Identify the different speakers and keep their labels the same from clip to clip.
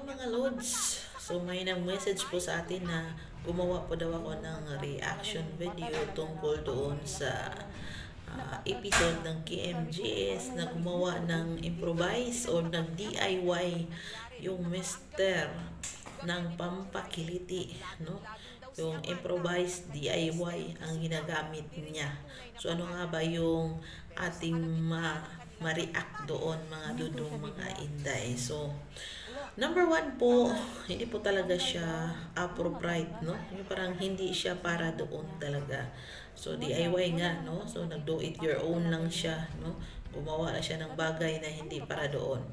Speaker 1: Mga lods, so may nag-message po sa atin na gumawa po daw ako ng reaction video tungkol doon sa episode ng KMGS na gumawa ng improvise o ng DIY yung mister ng pampakiliti, no? Yung improvised DIY ang ginagamit niya. So ano nga ba yung ating ma-react doon, mga dudong, mga inday? So number one po, hindi po talaga siya appropriate, no? Yung parang hindi siya para doon talaga. So, DIY nga, no? So, nag-do it your own lang siya, no? Gumawa na siya ng bagay na hindi para doon.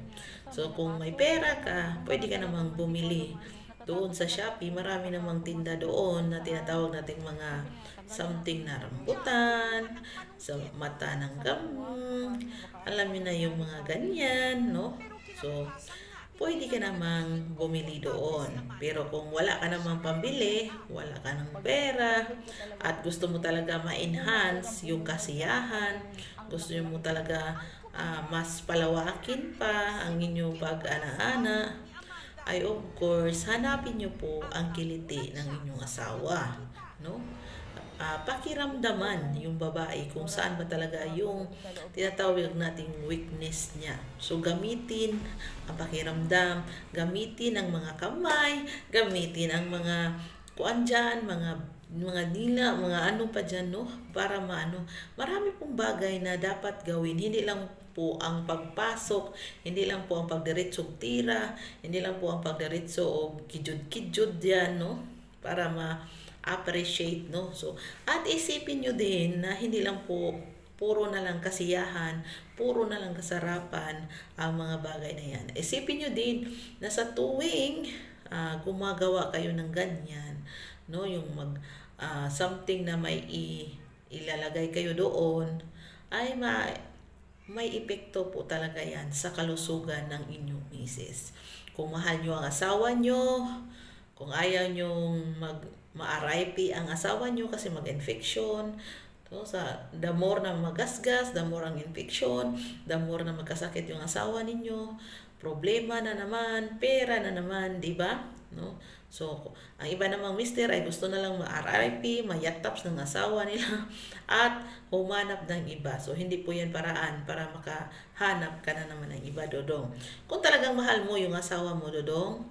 Speaker 1: So, kung may pera ka, pwede ka namang bumili. Doon sa Shopee, marami namang tinda doon na tinatawag nating mga something na rambutan, sa mata ng gamung, alam niyo na yung mga ganyan, no? So, pwede ka namang bumili doon. Pero kung wala ka namang pambili, wala ka ng pera, at gusto mo talaga ma-enhance yung kasiyahan, gusto mo talaga mas palawakin pa ang inyong pag-ana-ana, ay of course, hanapin nyo po ang kiliti ng inyong asawa. No? Pakiramdaman yung babae kung saan ba talaga yung tinatawag nating weakness niya. So, gamitin ang pakiramdam, gamitin ang mga kamay, gamitin ang mga kuan dyan, mga dila, mga ano pa dyan, no? Para maano. Marami pong bagay na dapat gawin. Hindi lang po ang pagpasok, hindi lang po ang pagdiretsong tira, hindi lang po ang pagdiretso o kijud-kijud dyan, no? Para appreciate, no? So, at isipin nyo din na hindi lang po puro na lang kasiyahan, puro na lang kasarapan ang mga bagay na yan. Isipin nyo din na sa tuwing gumagawa kayo ng ganyan, no? Yung something na may ilalagay kayo doon, ay may epekto po talaga yan sa kalusugan ng inyong misis. Kung mahal nyo ang asawa nyo, kung ayaw nyong ma-RIP ang asawa nyo kasi mag-infection, so, the more na magasgas, the more ang infection, the more na magkasakit yung asawa ninyo, problema na naman, pera na naman, di ba? No? So, ang iba namang mister ay gusto na lang ma-RIP, mayataps ng asawa nila, at humanap ng iba. So, hindi po yan paraan para makahanap ka na naman ng iba, dodong. Kung talagang mahal mo yung asawa mo, dodong,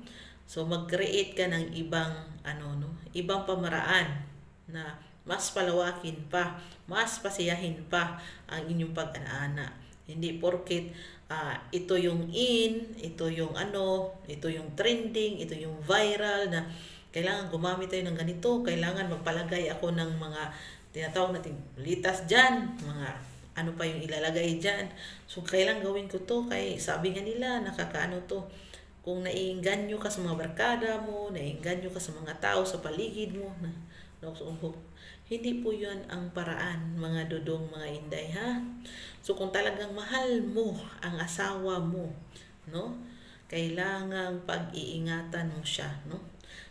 Speaker 1: so mag-create ka ng ibang pamaraan na mas palawakin pa, mas pasiyahin pa ang inyong pag-ana-ana. Hindi porket ito yung ito yung ito yung trending, ito yung viral na kailangan gumamit tayo ng ganito, kailangan magpalagay ako ng mga tinatawag natin litas dyan, mga ano pa yung ilalagay dyan. So, kailangan gawin ko to, kay sabi nga nila, nakakaano to. Kung naiinganyo ka sa mga barkada mo, naiinganyo ka sa mga tao sa paligid mo, hindi po yun ang paraan, mga dudong, mga inday, ha? So, kung talagang mahal mo ang asawa mo, no? Kailangang pag-iingatan mo siya, no?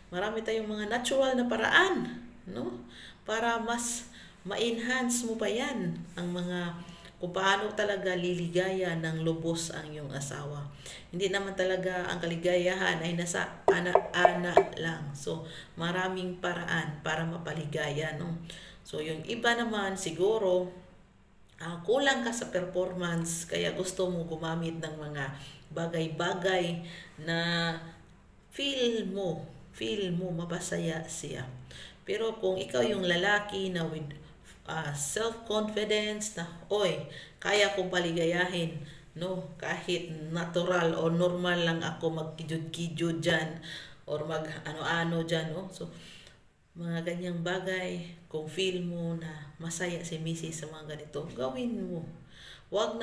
Speaker 1: Marami tayong mga natural na paraan, no? Para mas ma-enhance mo pa yan ang mga kung paano talaga liligaya ng lubos ang iyong asawa. Hindi naman talaga ang kaligayahan ay nasa ana-ana lang. So, maraming paraan para mapaligaya, no? So, yung iba naman siguro, kulang ka sa performance, kaya gusto mo gumamit ng mga bagay-bagay na feel mo mapasaya siya. Pero kung ikaw yung lalaki na with self-confidence na, kaya kong paligayahin, no? Kahit natural o normal lang ako magkijud-kijud dyan, or mag ano-ano dyan, no? So, mga ganyang bagay, kung feel mo na masaya si Mrs. sa mga ganito, gawin mo. Wag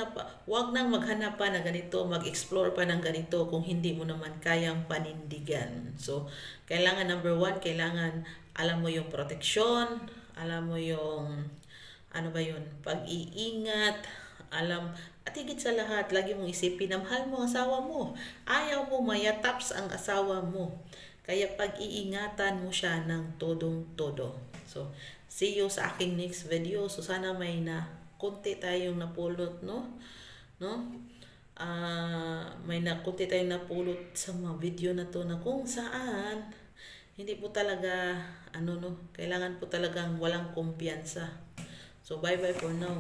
Speaker 1: nang maghanap pa na ganito, mag-explore pa ng ganito kung hindi mo naman kayang panindigan. So, kailangan number one, kailangan alam mo yung protection, alam mo yung pag-iingat, at higit sa lahat, lagi mong isipin na mahal mo ang asawa mo. Ayaw mo mayataps ang asawa mo. Kaya pag-iingatan mo siya ng todong-todo. So, see you sa aking next video. So, sana may konti tayong napulot, no? may kunti tayong napulot sa mga video na to na kung saan hindi po talaga kailangan po talagang walang kumpiyansa. So bye bye for now.